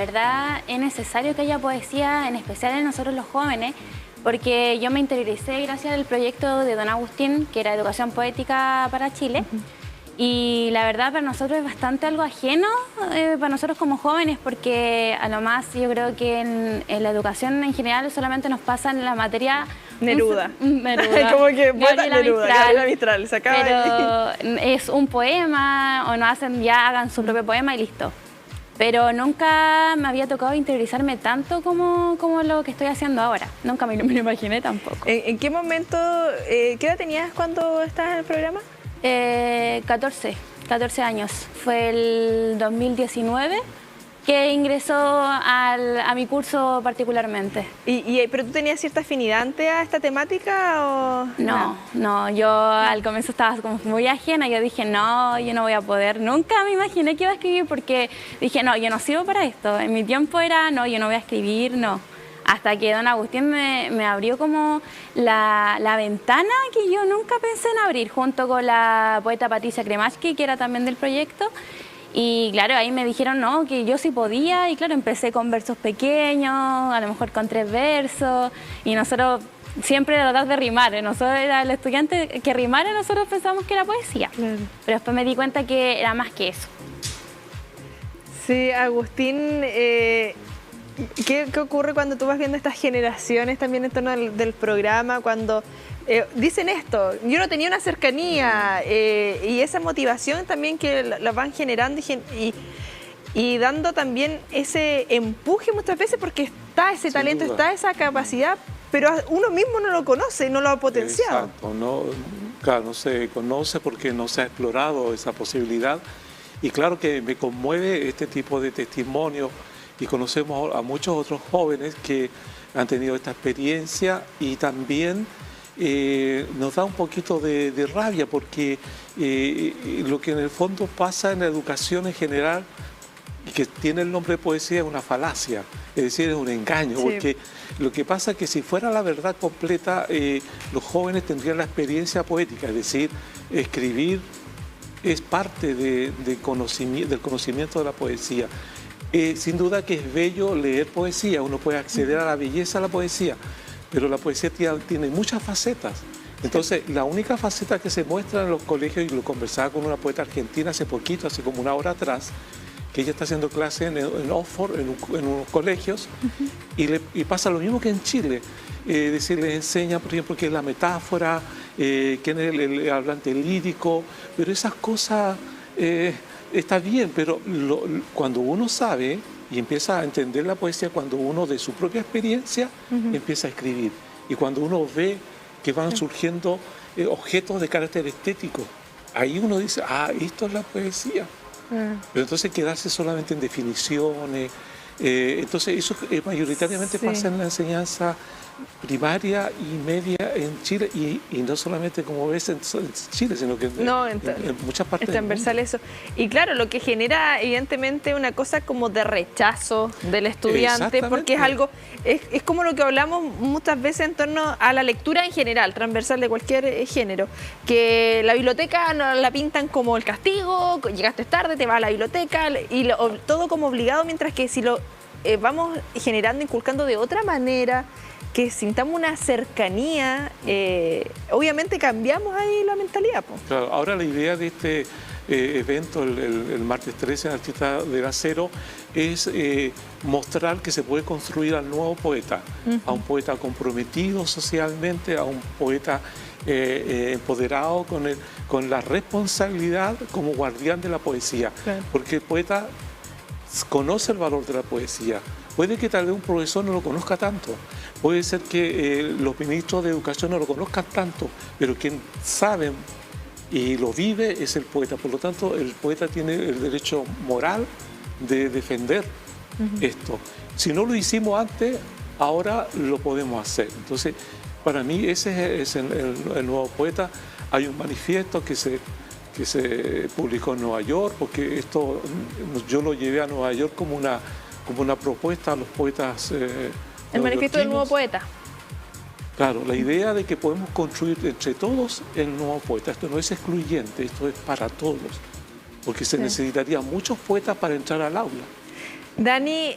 verdad es necesario que haya poesía, en especial en nosotros los jóvenes, porque yo me interioricé gracias al proyecto de Don Agustín, que era Educación Poética para Chile. Y la verdad para nosotros es bastante algo ajeno, para nosotros como jóvenes, porque a lo más yo creo que en la educación en general solamente nos pasa en la materia Neruda. Neruda. Como que poeta Gabriela Neruda, Mistral. Gabriela Mistral, se acaba de... Pero es un poema, o no hacen, ya hagan su propio poema y listo. Pero nunca me había tocado interiorizarme tanto como lo que estoy haciendo ahora. Nunca me lo imaginé tampoco. ¿En qué momento, qué edad tenías cuando estabas en el programa? 14 años. Fue el 2019 que ingresó a mi curso particularmente. ¿Pero tú tenías cierta afinidad antes a esta temática o...? No, yo al comienzo estaba como muy ajena. Yo dije, no, yo no voy a poder. Nunca me imaginé que iba a escribir porque dije, no, yo no sirvo para esto. En mi tiempo era, no, yo no voy a escribir, no. Hasta que Don Agustín me abrió como la ventana que yo nunca pensé en abrir, junto con la poeta Patricia Kremachki, que era también del proyecto. Y claro, ahí me dijeron no, que yo sí podía, y claro, empecé con versos pequeños, a lo mejor con 3 versos, y nosotros siempre tratar de rimar. Nosotros era el estudiante que rimara, nosotros pensábamos que era poesía. Claro. Pero después me di cuenta que era más que eso. Sí, Agustín... ¿Qué ocurre cuando tú vas viendo estas generaciones también en torno del programa? Cuando dicen esto, yo no tenía una cercanía y esa motivación también que la van generando y dando también ese empuje muchas veces porque está ese talento, está esa capacidad, pero uno mismo no lo conoce, no lo ha potenciado. Exacto, claro, no se conoce porque no se ha explorado esa posibilidad y claro que me conmueve este tipo de testimonio. Y conocemos a muchos otros jóvenes que han tenido esta experiencia y también nos da un poquito de rabia porque lo que en el fondo pasa en la educación en general y que tiene el nombre de poesía es una falacia, es decir, es un engaño, sí. Porque lo que pasa es que si fuera la verdad completa, los jóvenes tendrían la experiencia poética, es decir, escribir es parte del conocimiento de la poesía. Sin duda que es bello leer poesía, uno puede acceder a la belleza de la poesía, pero la poesía tiene muchas facetas. Entonces, la única faceta que se muestra en los colegios, y lo conversaba con una poeta argentina hace poquito, hace como 1 hora atrás, que ella está haciendo clase en Oxford, en unos colegios, y pasa lo mismo que en Chile. Les enseña, por ejemplo, qué es la metáfora, quién es el hablante lírico, pero esas cosas... está bien, pero cuando uno sabe y empieza a entender la poesía, cuando uno de su propia experiencia empieza a escribir y cuando uno ve que van surgiendo objetos de carácter estético, ahí uno dice, esto es la poesía. Pero entonces quedarse solamente en definiciones, entonces eso mayoritariamente pasa en la enseñanza primaria y media en Chile y no solamente como ves en Chile, sino que en muchas partes del mundo. Eso. Y claro, lo que genera evidentemente una cosa como de rechazo del estudiante, porque es algo, es como lo que hablamos muchas veces en torno a la lectura en general, transversal de cualquier género, que la biblioteca no la pintan como el castigo, llegaste tarde, te vas a la biblioteca y todo como obligado, mientras que si lo vamos generando, inculcando de otra manera, que sintamos una cercanía, obviamente cambiamos ahí la mentalidad. Claro, ahora la idea de este evento, el martes 13 en Artista del Acero, es mostrar que se puede construir al nuevo poeta, a un poeta comprometido socialmente, a un poeta empoderado con la responsabilidad como guardián de la poesía, claro. Porque el poeta conoce el valor de la poesía. Puede que tal vez un profesor no lo conozca tanto, puede ser que los ministros de educación no lo conozcan tanto, pero quien sabe y lo vive es el poeta. Por lo tanto, el poeta tiene el derecho moral de defender esto. Si no lo hicimos antes, ahora lo podemos hacer. Entonces, para mí ese es el nuevo poeta. Hay un manifiesto que se publicó en Nueva York, porque esto yo lo llevé a Nueva York como una propuesta a los poetas. El manifiesto del nuevo poeta. Claro, la idea de que podemos construir entre todos el nuevo poeta. Esto no es excluyente, esto es para todos, porque se necesitaría muchos poetas para entrar al aula. Dani,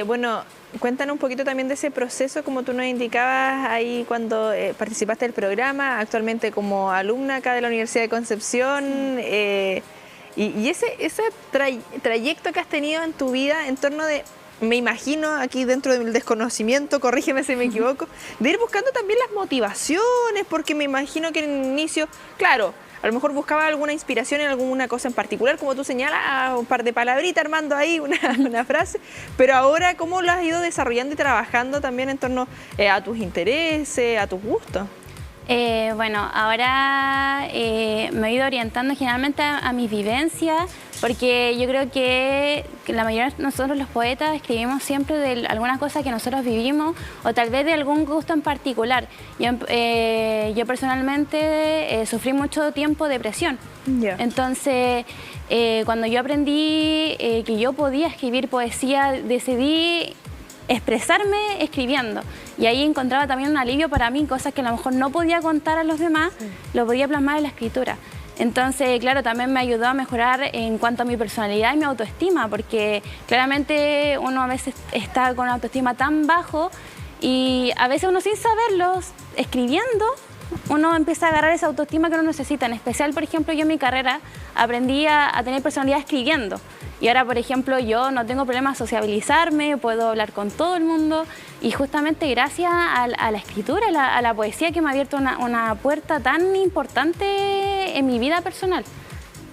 bueno, cuéntanos un poquito también de ese proceso, como tú nos indicabas ahí cuando participaste del programa, actualmente como alumna acá de la Universidad de Concepción, y ese trayecto que has tenido en tu vida en torno de, me imagino, aquí dentro del desconocimiento, corrígeme si me equivoco, de ir buscando también las motivaciones, porque me imagino que en el inicio, claro, a lo mejor buscaba alguna inspiración en alguna cosa en particular, como tú señalas, un par de palabritas armando ahí una frase, pero ahora, ¿cómo lo has ido desarrollando y trabajando también en torno a tus intereses, a tus gustos? Bueno, ahora me he ido orientando generalmente a mis vivencias, porque yo creo que la mayoría de nosotros los poetas escribimos siempre de alguna cosa que nosotros vivimos o tal vez de algún gusto en particular. Yo personalmente sufrí mucho tiempo depresión. Yeah. Entonces, cuando yo aprendí que yo podía escribir poesía, decidí expresarme escribiendo, y ahí encontraba también un alivio para mí, cosas que a lo mejor no podía contar a los demás, lo podía plasmar en la escritura. Entonces, claro, también me ayudó a mejorar en cuanto a mi personalidad y mi autoestima, porque claramente uno a veces está con autoestima tan bajo y a veces uno sin saberlo, escribiendo, uno empieza a agarrar esa autoestima que uno necesita. En especial, por ejemplo, yo en mi carrera aprendí a tener personalidad escribiendo. Y ahora, por ejemplo, yo no tengo problema a sociabilizarme, puedo hablar con todo el mundo. Y justamente gracias a la escritura, a la poesía, que me ha abierto una puerta tan importante en mi vida personal.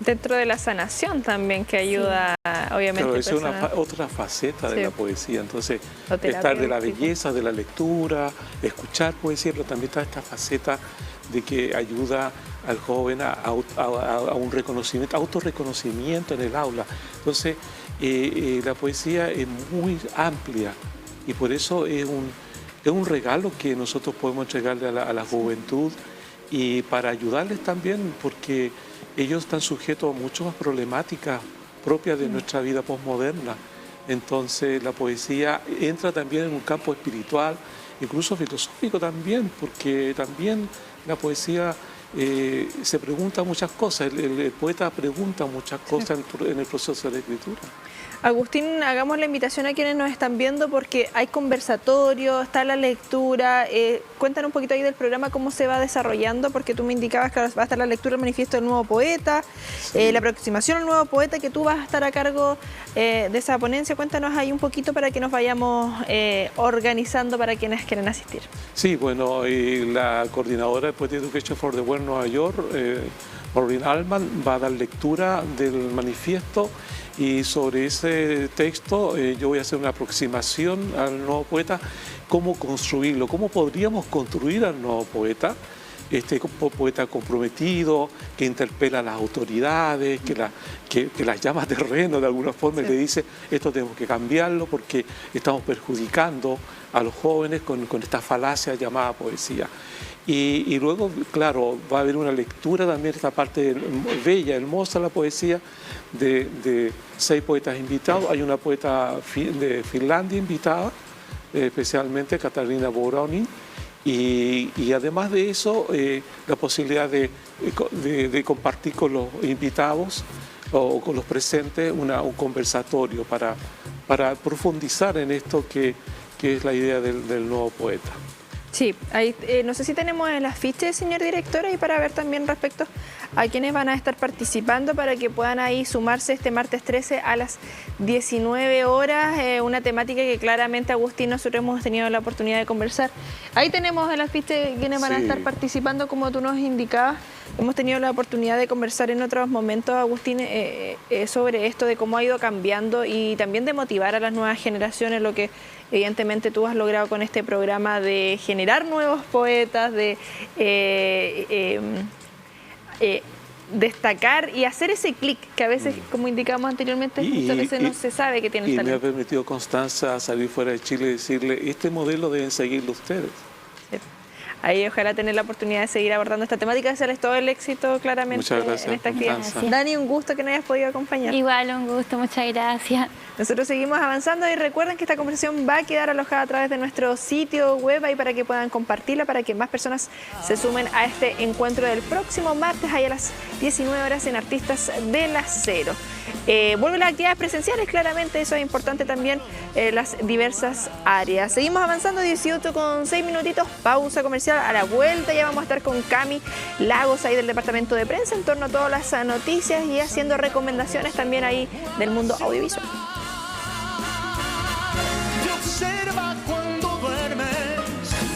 Dentro de la sanación también, que ayuda, obviamente. Pero es otra faceta de la poesía. Entonces, estar de la belleza, de la lectura, escuchar poesía, pero también está esta faceta de que ayuda al joven a un reconocimiento, autorreconocimiento en el aula. Entonces, la poesía es muy amplia y por eso es un regalo que nosotros podemos entregarle a la juventud, y para ayudarles también, porque ellos están sujetos a muchas problemáticas propias de nuestra vida posmoderna. Entonces, la poesía entra también en un campo espiritual, incluso filosófico también, porque también la poesía se pregunta muchas cosas, el poeta pregunta muchas cosas en el proceso de la escritura. Agustín, hagamos la invitación a quienes nos están viendo, porque hay conversatorios, está la lectura. Cuéntanos un poquito ahí del programa, cómo se va desarrollando, porque tú me indicabas que va a estar la lectura del manifiesto del nuevo poeta, la aproximación al nuevo poeta, que tú vas a estar a cargo de esa ponencia. Cuéntanos ahí un poquito para que nos vayamos organizando para quienes quieren asistir. Sí, bueno, la coordinadora de Poetry Education for the World Nueva York, Maureen Allman, va a dar lectura del manifiesto, y sobre ese texto yo voy a hacer una aproximación al nuevo poeta, cómo construirlo, cómo podríamos construir al nuevo poeta, este poeta comprometido, que interpela a las autoridades, que las llama a terreno de alguna forma, y le dice, esto tenemos que cambiarlo porque estamos perjudicando a los jóvenes con esta falacia llamada poesía. Y luego, claro, va a haber una lectura también, esta parte bella, hermosa, la poesía, de 6 poetas invitados. Hay una poeta de Finlandia invitada, especialmente Katarina Boronin, y además de eso, la posibilidad de compartir con los invitados o con los presentes un conversatorio para profundizar en esto que es la idea del nuevo poeta. Sí, ahí, no sé si tenemos el afiche, señor director, ahí para ver también respecto a quienes van a estar participando, para que puedan ahí sumarse este martes 13 a las 19 horas, una temática que claramente, Agustín, nosotros hemos tenido la oportunidad de conversar. Ahí tenemos el afiche de quienes van a estar participando, como tú nos indicabas. Hemos tenido la oportunidad de conversar en otros momentos, Agustín, sobre esto, de cómo ha ido cambiando, y también de motivar a las nuevas generaciones, lo que evidentemente tú has logrado con este programa de generar nuevos poetas, de destacar y hacer ese clic que a veces, como indicamos anteriormente, muchas veces no se sabe que tiene el talento. Y me ha permitido, Constanza, salir fuera de Chile y decirle, este modelo deben seguirlo ustedes. Ahí ojalá tener la oportunidad de seguir abordando esta temática, desearles todo el éxito claramente en esta actividad. Dani, un gusto que nos hayas podido acompañar. Igual, un gusto, muchas gracias. Nosotros seguimos avanzando, y recuerden que esta conversación va a quedar alojada a través de nuestro sitio web, ahí para que puedan compartirla, para que más personas se sumen a este encuentro del próximo martes, ahí a las 19 horas en Artistas del Acero. vuelven las actividades presenciales, claramente eso es importante también, las diversas áreas. Seguimos avanzando, 18:06 minutitos, pausa comercial. A la vuelta ya vamos a estar con Cami Lagos ahí del departamento de prensa en torno a todas las noticias y haciendo recomendaciones también ahí del mundo audiovisual. Te observa cuando duermes,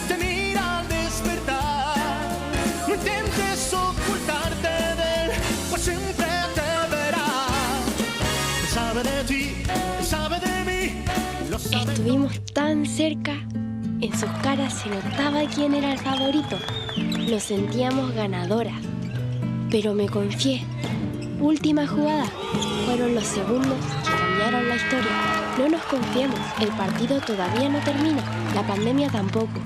te mira al despertar. No intentes ocultarte de él, pues siempre te verá. Sabe de ti, sabe de mí. Estuvimos tan cerca. En sus caras se notaba quién era el favorito. Nos sentíamos ganadoras. Pero me confié. Última jugada. Fueron los segundos que cambiaron la historia. No nos confiemos. El partido todavía no termina. La pandemia tampoco.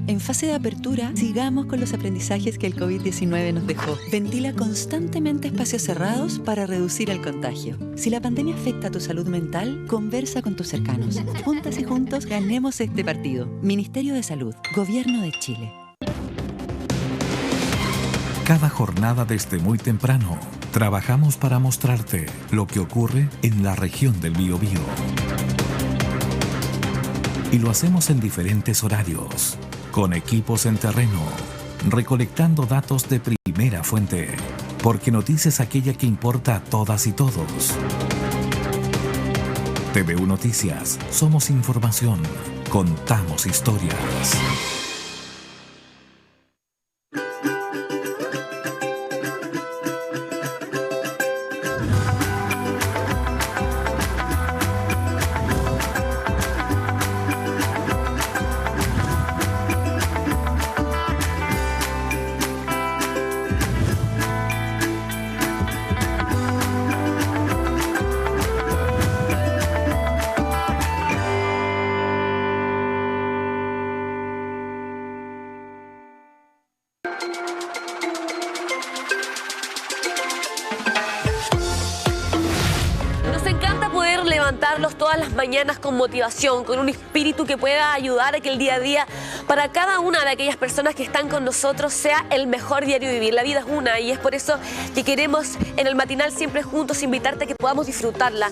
En fase de apertura, sigamos con los aprendizajes que el COVID-19 nos dejó. Ventila constantemente espacios cerrados para reducir el contagio. Si la pandemia afecta a tu salud mental, conversa con tus cercanos. Juntas y juntos, ganemos este partido. Ministerio de Salud, Gobierno de Chile. Cada jornada desde muy temprano, trabajamos para mostrarte lo que ocurre en la región del Biobío. Y lo hacemos en diferentes horarios, con equipos en terreno, recolectando datos de primera fuente, porque Noticias es aquella que importa a todas y todos. TVU Noticias, somos información, contamos historias. Todas las mañanas con motivación, con un espíritu que pueda ayudar a que el día a día para cada una de aquellas personas que están con nosotros sea el mejor diario vivir. La vida es una y es por eso que queremos en el matinal siempre juntos invitarte a que podamos disfrutarla.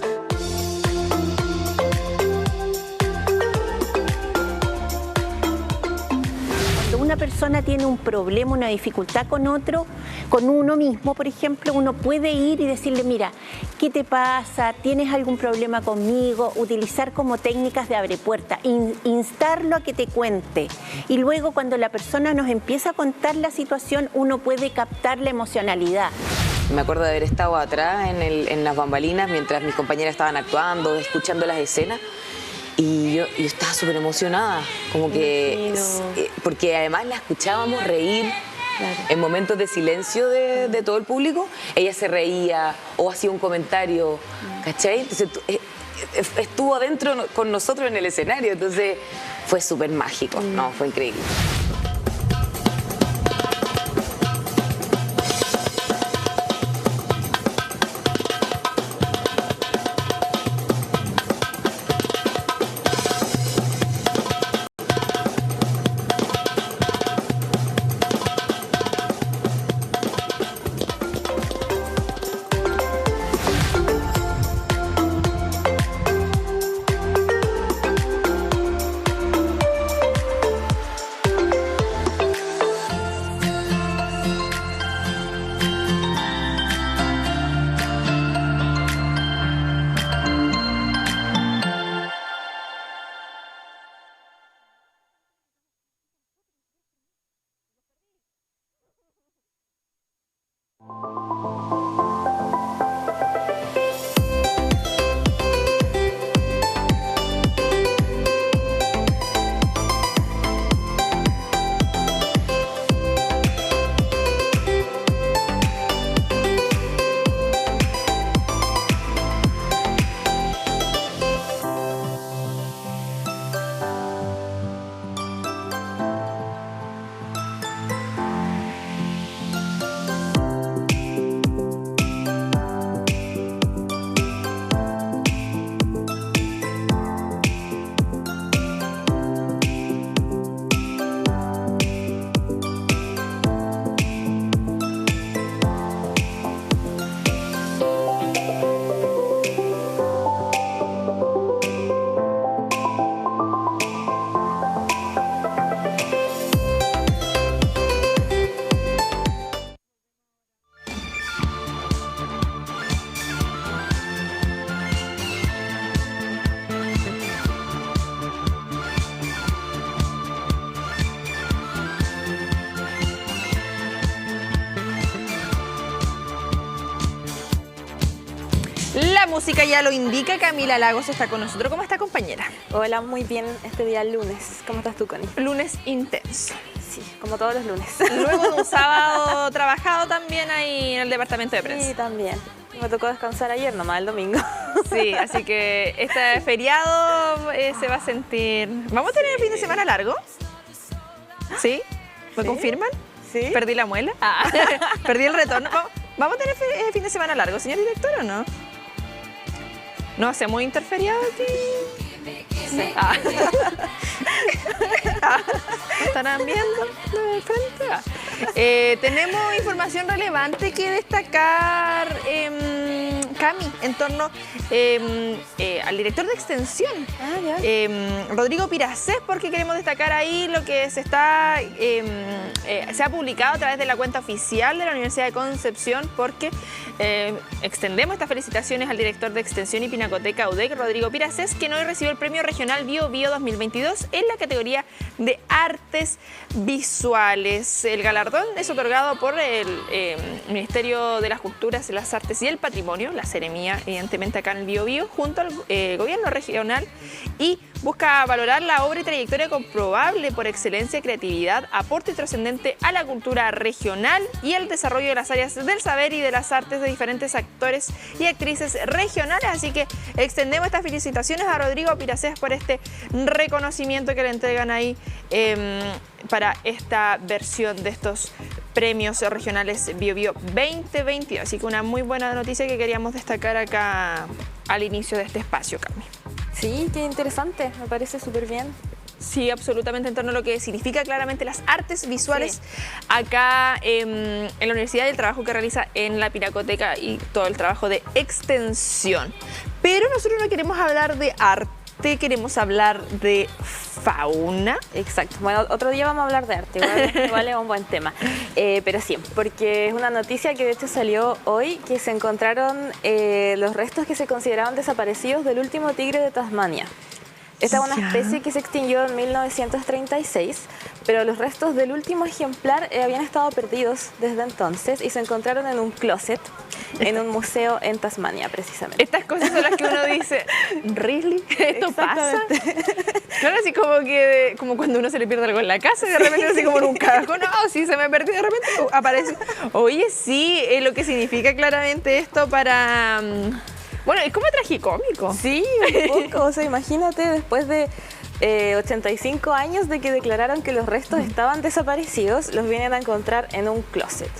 Una persona tiene un problema, una dificultad con otro, con uno mismo, por ejemplo, uno puede ir y decirle, mira, ¿qué te pasa? ¿Tienes algún problema conmigo? Utilizar como técnicas de abre puerta, instarlo a que te cuente. Y luego cuando la persona nos empieza a contar la situación, uno puede captar la emocionalidad. Me acuerdo de haber estado atrás en las bambalinas mientras mis compañeras estaban actuando, escuchando las escenas. Y yo estaba súper emocionada, como que, porque además la escuchábamos reír, claro, en momentos de silencio de todo el público. Ella se reía o hacía un comentario, ¿cachai? Entonces estuvo adentro con nosotros en el escenario, entonces fue súper mágico, no, fue increíble. la música ya lo indica, Camila Lagos está con nosotros. ¿Cómo está, compañera? Hola, muy bien este día lunes. ¿Cómo estás tú, Connie? Lunes intenso. Sí, como todos los lunes. Luego de un sábado trabajado también ahí en el departamento de prensa. Sí, también. Me tocó descansar ayer, nomás el domingo. Sí, así que este feriado se va a sentir... ¿Vamos a tener el fin de semana largo? ¿Sí? ¿Me confirman? Sí. ¿Perdí la muela? ¿Perdí el retorno? ¿Vamos a tener fin de semana largo, señor director, o no? ¿No hacemos interferiado aquí? Sí. ¿Estarán viendo de frente? Tenemos información relevante que destacar, Cami, en torno al director de Extensión, Rodrigo Piracés, porque queremos destacar ahí lo que se ha publicado a través de la cuenta oficial de la Universidad de Concepción, porque extendemos estas felicitaciones al director de Extensión y Pinacoteca UDEC, Rodrigo Piracés, quien hoy recibió el Premio Regional Bio Bio 2022 en la categoría de Artes Visuales. El galardón es otorgado por el Ministerio de las Culturas, las Artes y el Patrimonio, la Seremía, evidentemente acá en el Bio Bio, junto al gobierno regional, y busca valorar la obra y trayectoria comprobable por excelencia, creatividad, aporte trascendente a la cultura regional y el desarrollo de las áreas del saber y de las artes de diferentes actores y actrices regionales. Así que extendemos estas felicitaciones a Rodrigo Piracés por este reconocimiento que le entregan ahí para esta versión de estos premios regionales Bio Bio 2022. Así que una muy buena noticia que queríamos destacar acá al inicio de este espacio, Cami. Sí, qué interesante, me parece súper bien. Sí, absolutamente, en torno a lo que significa claramente las artes visuales acá en la universidad y el trabajo que realiza en la Pinacoteca y todo el trabajo de extensión. Pero nosotros no queremos hablar de arte, queremos hablar de fauna. Exacto. Bueno, otro día vamos a hablar de arte, igual es un buen tema. Pero sí, porque es una noticia que de hecho salió hoy, que se encontraron los restos que se consideraban desaparecidos del último tigre de Tasmania. Esta es una especie que se extinguió en 1936, pero los restos del último ejemplar habían estado perdidos desde entonces y se encontraron en un closet en un museo en Tasmania, precisamente. Estas cosas son las que uno dice, ¿really? ¿Esto pasa? Claro, así como cuando uno se le pierde algo en la casa y de repente así como en un cajón, no, sí, se me perdió, de repente aparece. Oye, sí, lo que significa claramente esto para... Bueno, es como tragicómico. Sí, un poco. O sea, imagínate, después de 85 años de que declararon que los restos estaban desaparecidos, los vienen a encontrar en un closet.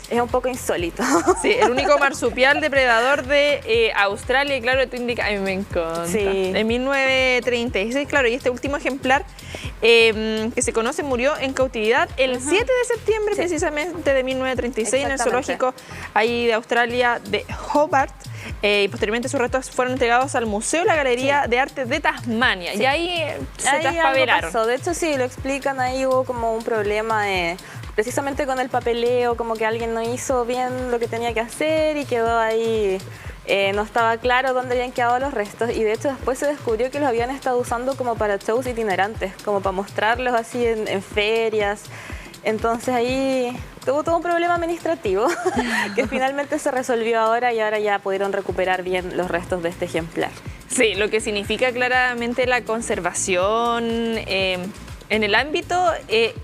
Es un poco insólito. Sí, el único marsupial depredador de Australia, y claro, tú indicas, a mí me encanta. Sí. De 1936, claro, y este último ejemplar que se conoce murió en cautividad el 7 de septiembre, precisamente de 1936, en el zoológico ahí de Australia de Hobart. Y posteriormente sus restos fueron entregados al Museo y la Galería de Arte de Tasmania. Y ahí se traspavelaron. De hecho, sí, lo explican, ahí hubo como un problema precisamente con el papeleo, como que alguien no hizo bien lo que tenía que hacer y quedó ahí, no estaba claro dónde habían quedado los restos, y de hecho después se descubrió que los habían estado usando como para shows itinerantes, como para mostrarlos así en ferias. Entonces ahí tuvo todo un problema administrativo que finalmente se resolvió ahora, y ahora ya pudieron recuperar bien los restos de este ejemplar. Sí, lo que significa claramente la conservación en el ámbito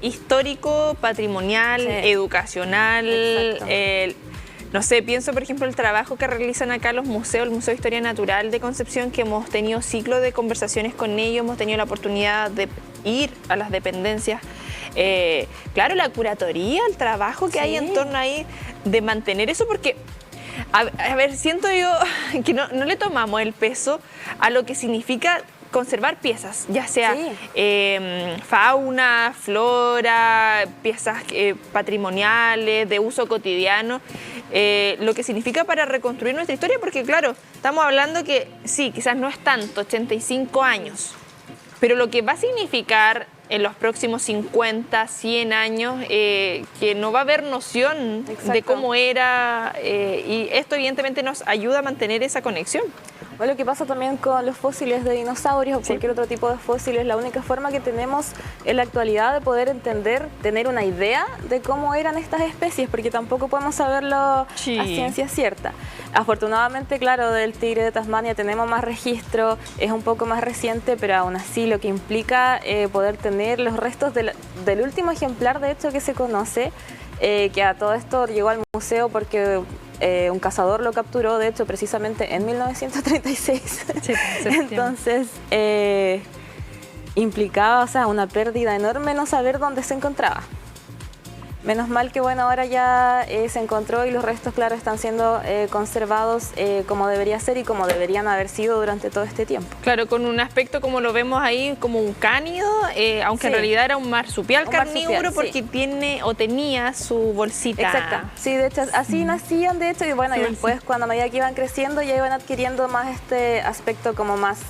histórico, patrimonial, educacional. No sé, pienso por ejemplo el trabajo que realizan acá los museos, el Museo de Historia Natural de Concepción, que hemos tenido ciclo de conversaciones con ellos, hemos tenido la oportunidad de ir a las dependencias. Claro, la curatoría, el trabajo que hay en torno ahí de mantener eso, porque a ver, siento yo que no le tomamos el peso a lo que significa conservar piezas, ya sea fauna, flora, piezas patrimoniales, de uso cotidiano, lo que significa para reconstruir nuestra historia, porque claro, estamos hablando que sí, quizás no es tanto, 85 años, pero lo que va a significar en los próximos 50, 100 años, que no va a haber noción de cómo era, y esto evidentemente nos ayuda a mantener esa conexión. O lo que pasa también con los fósiles de dinosaurios o cualquier otro tipo de fósiles, la única forma que tenemos en la actualidad de poder entender, tener una idea de cómo eran estas especies, porque tampoco podemos saberlo a ciencia cierta. Afortunadamente, claro, del tigre de Tasmania tenemos más registro, es un poco más reciente, pero aún así lo que implica poder tener los restos del último ejemplar, de hecho, que se conoce, que a todo esto llegó al museo porque un cazador lo capturó, de hecho, precisamente en 1936. Sí, entonces, implicaba, o sea, una pérdida enorme no saber dónde se encontraba. Menos mal que, bueno, ahora ya se encontró y los restos, claro, están siendo conservados como debería ser y como deberían haber sido durante todo este tiempo. Claro, con un aspecto como lo vemos ahí, como un cánido, aunque en realidad era un marsupial carnívoro porque tiene o tenía su bolsita. Exacto. Sí, de hecho, así nacían, de hecho, y bueno, y después cuando a medida que iban creciendo ya iban adquiriendo más este aspecto como más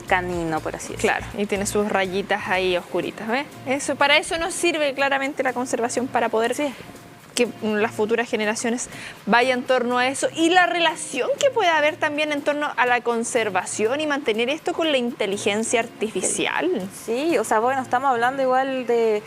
canino, por así decirlo. Claro, y tiene sus rayitas ahí oscuritas, ¿ves? Eso, para eso nos sirve claramente la conservación, para poder que las futuras generaciones vayan en torno a eso, y la relación que puede haber también en torno a la conservación y mantener esto con la inteligencia artificial. Sí, o sea, bueno, estamos hablando igual de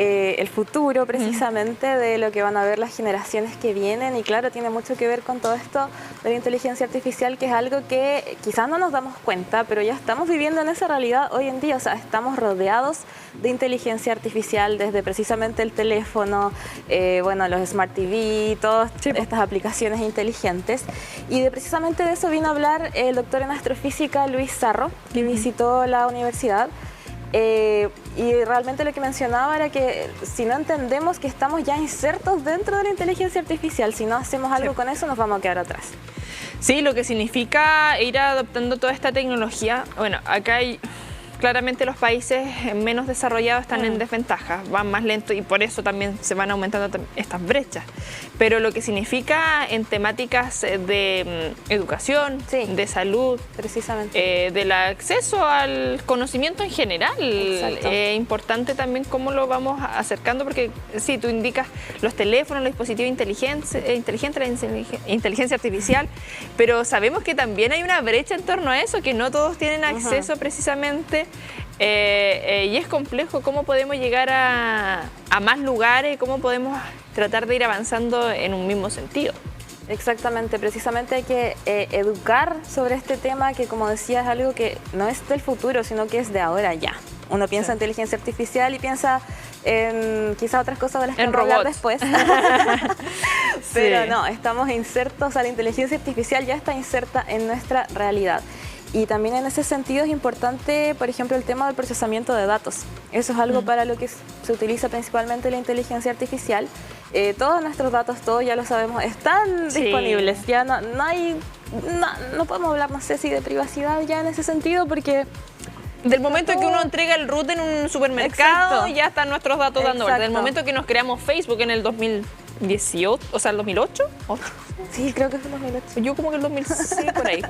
el futuro precisamente, de lo que van a ver las generaciones que vienen, y claro, tiene mucho que ver con todo esto de la inteligencia artificial, que es algo que quizás no nos damos cuenta, pero ya estamos viviendo en esa realidad hoy en día. O sea, estamos rodeados de inteligencia artificial desde precisamente el teléfono, bueno, los Smart TV, todas estas aplicaciones inteligentes, y precisamente de eso vino a hablar el doctor en astrofísica Luis Sarro, que visitó la universidad. Y realmente lo que mencionaba era que si no entendemos que estamos ya insertos dentro de la inteligencia artificial, si no hacemos algo con eso, nos vamos a quedar atrás. Sí, lo que significa ir adoptando toda esta tecnología. Bueno, acá hay... Claramente los países menos desarrollados están en desventaja, van más lento, y por eso también se van aumentando estas brechas. Pero lo que significa en temáticas de educación, de salud, precisamente, del acceso al conocimiento en general, es importante también cómo lo vamos acercando, porque sí, tú indicas los teléfonos, los dispositivos inteligentes, la inteligencia artificial, pero sabemos que también hay una brecha en torno a eso, que no todos tienen acceso precisamente. Y es complejo cómo podemos llegar a más lugares, cómo podemos tratar de ir avanzando en un mismo sentido. Exactamente, precisamente hay que educar sobre este tema, que como decía es algo que no es del futuro, sino que es de ahora ya. Uno piensa en inteligencia artificial y piensa en quizás otras cosas de las que vamos a hablar después. Pero no, estamos insertos, o sea, la inteligencia artificial ya está inserta en nuestra realidad. Y también en ese sentido es importante, por ejemplo, el tema del procesamiento de datos. Eso es algo para lo que se utiliza principalmente la inteligencia artificial. Todos nuestros datos, todos ya lo sabemos, están disponibles. Ya no podemos hablar, no sé si de privacidad ya en ese sentido, porque... Del momento en que uno entrega el root en un supermercado, ya están nuestros datos dando vuelta. Del momento que nos creamos Facebook en el 2018, o sea, el 2008. Sí, creo que fue el 2008. Yo como que el 2006, por ahí.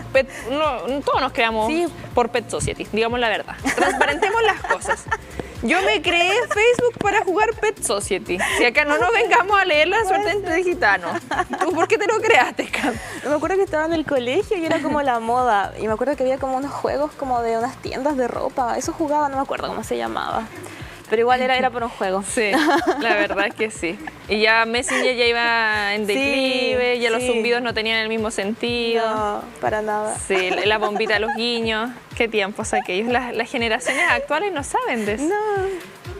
Todos nos creamos por Pet Society, digamos la verdad. Transparentemos las cosas. Yo me creé Facebook para jugar Pet Society. Si acá no nos vengamos a leer la suerte entre gitanos. ¿Tú por qué te lo creaste, Cam? Me acuerdo que estaba en el colegio y era como la moda. Y me acuerdo que había como unos juegos como de unas tiendas de ropa. Eso jugaba, no me acuerdo cómo se llamaba. Pero igual era por un juego. Sí, la verdad es que sí. Y ya Messenger ya iba en declive, ya los zumbidos no tenían el mismo sentido. No, para nada. Sí, la bombita de los guiños. Qué tiempos aquellos. Las generaciones actuales no saben de eso. No.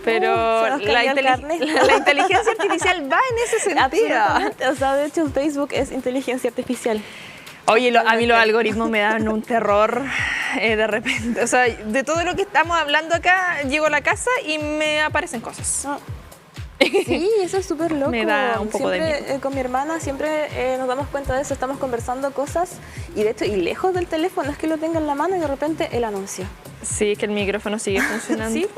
Pero la inteligencia artificial va en ese sentido. Absolutamente. O sea, de hecho Facebook es inteligencia artificial. Oye, a mí los algoritmos me dan un terror de repente. O sea, de todo lo que estamos hablando acá, llego a la casa y me aparecen cosas. Sí, eso es súper loco. Me da un poco de miedo. Con mi hermana siempre nos damos cuenta de eso. Estamos conversando cosas y de hecho, y lejos del teléfono, es que lo tenga en la mano y de repente el anuncio. Sí, que el micrófono sigue funcionando.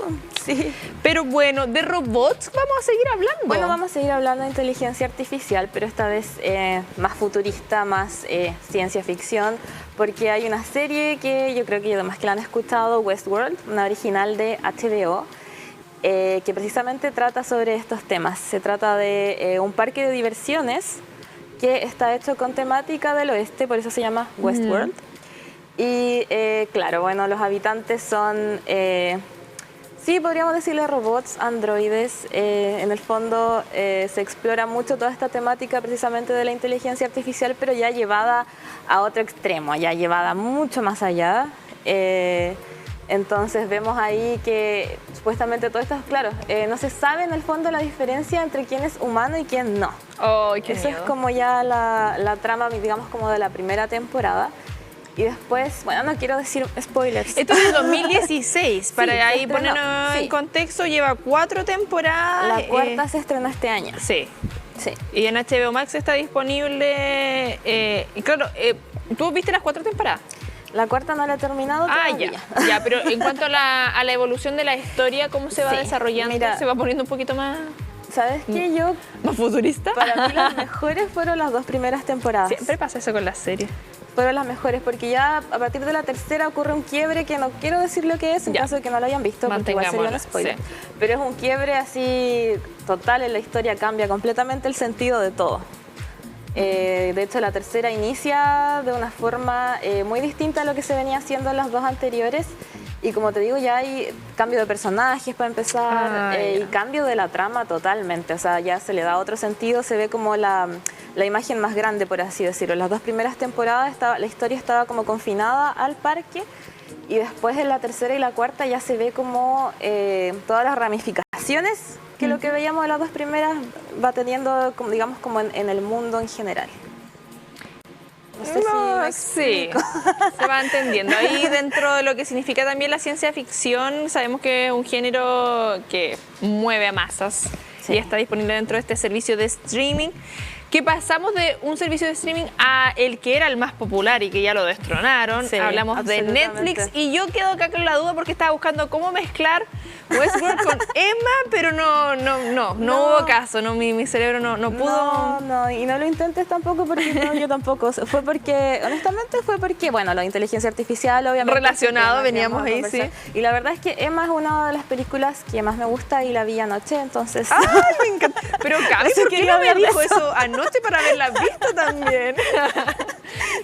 Sí. Pero bueno, de robots vamos a seguir hablando. Bueno, vamos a seguir hablando de inteligencia artificial, pero esta vez más futurista, más ciencia ficción, porque hay una serie que yo creo que además que la han escuchado, Westworld, una original de HBO, que precisamente trata sobre estos temas. Se trata de un parque de diversiones que está hecho con temática del oeste, por eso se llama Westworld. Y claro, bueno, los habitantes son, sí, podríamos decirle robots, androides. En el fondo se explora mucho toda esta temática precisamente de la inteligencia artificial, pero ya llevada a otro extremo, ya llevada mucho más allá. Entonces vemos ahí que supuestamente todo esto, claro, no se sabe en el fondo la diferencia entre quién es humano y quién no. Oh, qué Eso miedo. es como ya la trama, digamos, como de la primera temporada. Y después, bueno, no quiero decir spoilers. Esto es de 2016, para Sí, ahí se estrenó, ponernos sí. en contexto, lleva 4 temporadas. La cuarta se estrenó este año. Sí. Sí. Y en HBO Max está disponible. Y claro, ¿tú viste las 4 temporadas? La cuarta no la he terminado todavía. Ya, pero en cuanto a la evolución de la historia, ¿cómo se va Sí, desarrollando? mira. ¿Se va poniendo un poquito más, ¿Sabes qué? Yo, más futurista? para mí las mejores fueron las 2 primeras temporadas. Siempre pasa eso con las series. Fueron las mejores, porque ya a partir de la tercera ocurre un quiebre que no quiero decir lo que es en Ya. caso de que no lo hayan visto, porque igual sería un spoiler. Sí. Pero es un quiebre así total en la historia, cambia completamente el sentido de todo. De hecho, la tercera inicia de una forma muy distinta a lo que se venía haciendo en las 2 anteriores. Y como te digo, ya hay cambio de personajes para empezar y cambio de la trama totalmente. O sea, ya se le da otro sentido, se ve como la imagen más grande, por así decirlo. En las 2 primeras temporadas la historia estaba como confinada al parque y después en la tercera y la cuarta ya se ve como todas las ramificaciones que lo que veíamos en las 2 primeras va teniendo, como, digamos, como en el mundo en general. No sé si me sí, explico. se va entendiendo. Ahí dentro de lo que significa también la ciencia ficción, sabemos que es un género que mueve a masas y está disponible dentro de este servicio de streaming. Que pasamos de un servicio de streaming a el que era el más popular y que ya lo destronaron. Sí, Hablamos de absolutamente. Netflix y yo quedo acá con la duda porque estaba buscando cómo mezclar Westworld con Emma, pero no hubo caso, mi cerebro no pudo. No, y no lo intentes tampoco porque no, yo tampoco. Fue porque, honestamente, bueno, la inteligencia artificial, obviamente. Relacionado, es un tema que veníamos vamos a ahí, sí. conversar. Y la verdad es que Emma es una de las películas que más me gusta y la vi anoche, entonces. ¡Ay, me encanta! Pero Cami, Eso ¿por qué quería no me hablar de dijo eso. eso anoche para haberla visto también?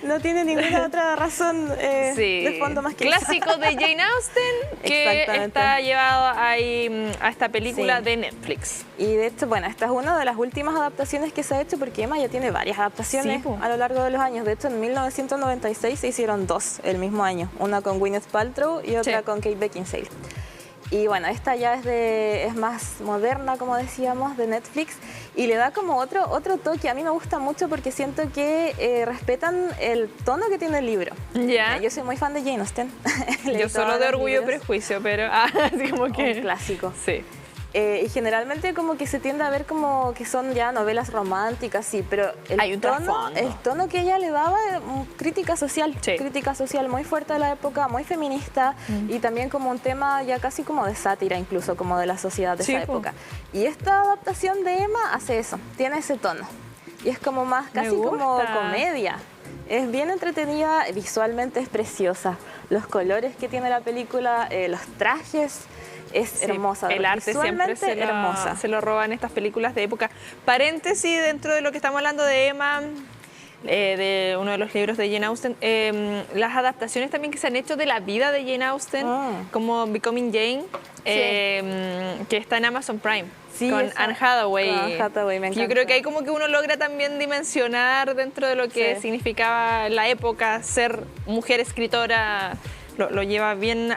No tiene ninguna otra razón de fondo más que clásico de Jane Austen que Exactamente. está llevado ahí a esta película Sí. de Netflix. Y de hecho, bueno, esta es una de las últimas adaptaciones que se ha hecho porque Emma ya tiene varias adaptaciones Sí, po. a lo largo de los años. De hecho, en 1996 se hicieron 2 el mismo año, una con Gwyneth Paltrow y otra Sí. con Kate Beckinsale. Y bueno, esta ya es más moderna, como decíamos, de Netflix y le da como otro toque. A mí me gusta mucho porque siento que respetan el tono que tiene el libro. Ya. Yo soy muy fan de Jane Austen. Leí Yo solo todos de los Orgullo y libros. Prejuicio, pero así como que... Un clásico. Sí. Y generalmente como que se tiende a ver como que son ya novelas románticas, sí, pero Hay un trasfondo. el tono que ella le daba, crítica social muy fuerte de la época, muy feminista y también como un tema ya casi como de sátira incluso, como de la sociedad de Sí, esa po. época. Y esta adaptación de Emma hace eso, tiene ese tono y es como más, Me casi como gusta. comedia. Es bien entretenida, visualmente es preciosa, los colores que tiene la película, los trajes. Es Sí, hermosa, el arte siempre visualmente hermosa. se lo roban estas películas de época. Paréntesis dentro de lo que estamos hablando de Emma, de uno de los libros de Jane Austen, las adaptaciones también que se han hecho de la vida de Jane Austen, como Becoming Jane, que está en Amazon Prime. Sí, con esa- Anne Hathaway. con Anne Hathaway, me Yo encanta. creo que ahí como que uno logra también dimensionar dentro de lo que Sí. significaba la época ser mujer escritora. Lo lleva bien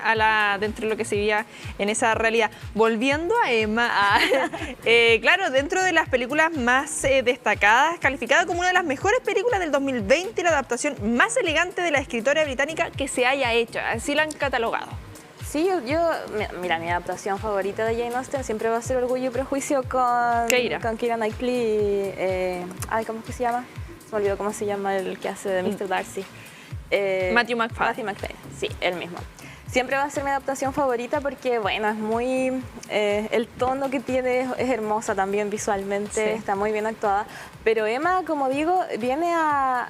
dentro de lo que se vivía en esa realidad. Volviendo a Emma, claro, dentro de las películas más destacadas, calificada como una de las mejores películas del 2020 y la adaptación más elegante de la escritora británica que se haya hecho. Así la han catalogado. Sí, mira, mi adaptación favorita de Jane Austen siempre va a ser Orgullo y Prejuicio con Keira Knightley. ¿Cómo es que se llama? Se me olvidó cómo se llama el que hace de Mr. Darcy. Matthew McFadden. Matthew McFadden, sí, él mismo. Siempre va a ser mi adaptación favorita porque, bueno, es muy... el tono que tiene es hermosa también visualmente, está muy bien actuada. Pero Emma, como digo, viene a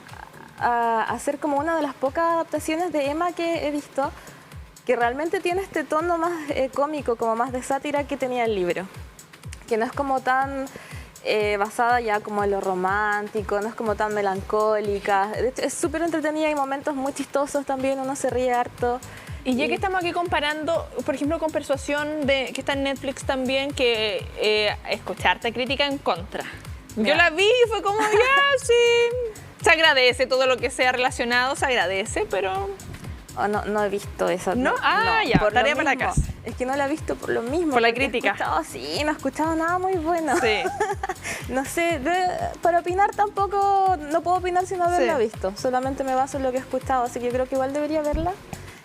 ser como una de las pocas adaptaciones de Emma que he visto que realmente tiene este tono más cómico, como más de sátira que tenía el libro. Que no es como tan basada ya como en lo romántico, no es como tan melancólica. De hecho, es súper entretenida, hay momentos muy chistosos también, uno se ríe harto. Y ya que estamos aquí comparando, por ejemplo, con Persuasión, que está en Netflix también, que escucharte crítica en contra. Yo la vi y fue como, ya, sí, se agradece todo lo que sea relacionado, se agradece, pero... Oh, no he visto eso. ¿No? Ah, ya, por tarea lo para la mismo. casa. Es que no la he visto por lo mismo. Por la porque crítica. No he escuchado nada muy bueno. Sí. No sé, para opinar tampoco, no puedo opinar sin haberla visto. Solamente me baso en lo que he escuchado, así que yo creo que igual debería verla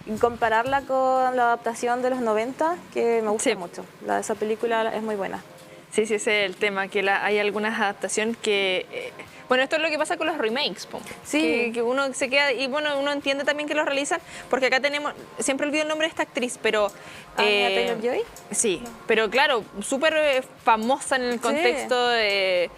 y compararla con la adaptación de los 90, que me gusta mucho. La de esa película es muy buena. Sí, ese es el tema, que hay algunas adaptaciones que... bueno, esto es lo que pasa con los remakes, sí. que uno se queda, y bueno, uno entiende también que los realizan, porque acá tenemos, siempre olvido el nombre de esta actriz, pero... ¿Taylor-Joy? Sí, pero claro, súper famosa en el contexto de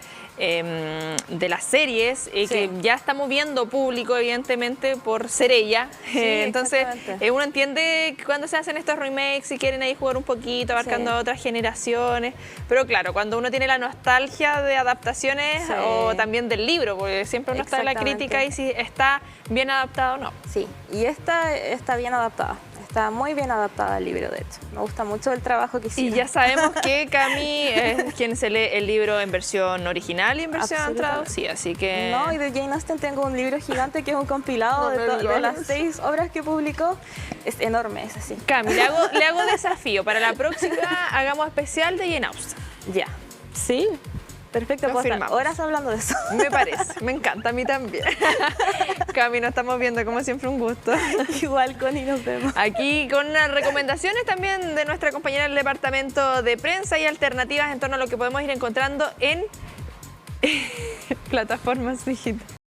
las series, que ya está moviendo público, evidentemente, por ser ella. Entonces, uno entiende que cuando se hacen estos remakes y quieren ahí jugar un poquito, abarcando a otras generaciones. Pero claro, cuando uno tiene la nostalgia de adaptaciones o también del libro, porque siempre uno está en la crítica y si está bien adaptado o no. Sí, y esta está bien adaptada. Está muy bien adaptada al libro, de hecho. Me gusta mucho el trabajo que hicieron. Y ya sabemos que Cami es quien se lee el libro en versión original y en versión traducida, así que... No, y de Jane Austen tengo un libro gigante que es un compilado de las 6 obras que publicó. Es enorme, es así. Cami, le hago desafío. Para la próxima hagamos especial de Jane Austen. Ya. Sí. Perfecto, puedo estar horas hablando de eso. Me parece, me encanta, a mí también. Cami, nos estamos viendo, como siempre, un gusto. Igual, Connie, nos vemos. Aquí con unas recomendaciones también de nuestra compañera del departamento de prensa y alternativas en torno a lo que podemos ir encontrando en plataformas digitales.